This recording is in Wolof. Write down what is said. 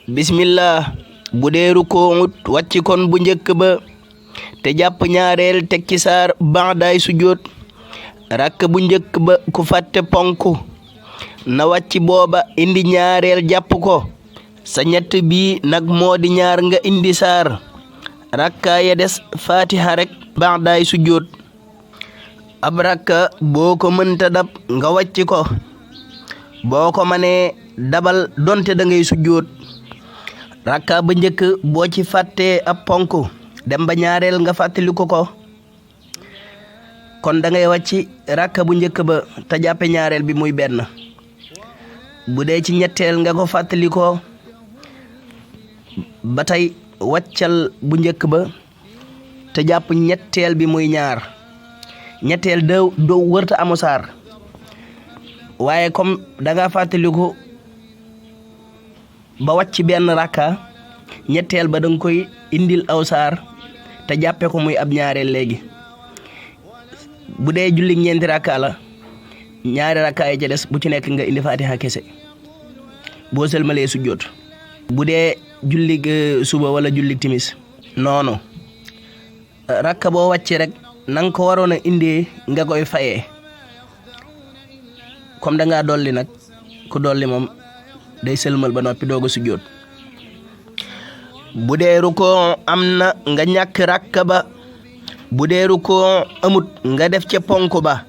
bismillah bu dee rukoowut wàcc kon bu njëkk ba te jàpp ñaareel teg ci saar ba'daay sujjóot rakk bu njëkk ba ku fàtte ponk na wàcc booba indi ñaareel jàpp ko sa ñett bi nag moo di ñaar nga indi saar rakka ya des fatiha rek ba'daay sujjóot ab rakka boo ko mënta dab nga wàcc ko boo ko manee dabal donte da ngay sujjóot rakka ba njëkk boo ci fàttee ab ponk dem ba ñaareel nga fàttaliku ko kon da ngay wàcc rakka bu njëkk ba te jàppe ñaareel bi muy benn bu dee ci ñetteel nga ko fàttalikoo ba tey wàccal bu njëkk ba te jàpp ñetteel bi muy ñaar ñetteel doo wërta amu saar waaye comme da nga fàttaliku ba wàcc benn rakka ñetteel ba danga koy indil aw saar te jàppe ko muy ab ñaareel léegi bu dee julli ñeenti rakka la ñaari rakka yi ca des bu ci nekk nga indi fatiha kese boo sëlmalee sujjóot bu dee julli suba wala julli timis noonu rakka boo wàcce rek nanga ko waroon a indee nga koy fayee comme da ngaa dolli nag ku dolli moom day sëlmal ba noppi doog a sujjóot bu dee rukoo am na nga ñàkk rakka ba bu dee rukoo amut nga def ca ponk ba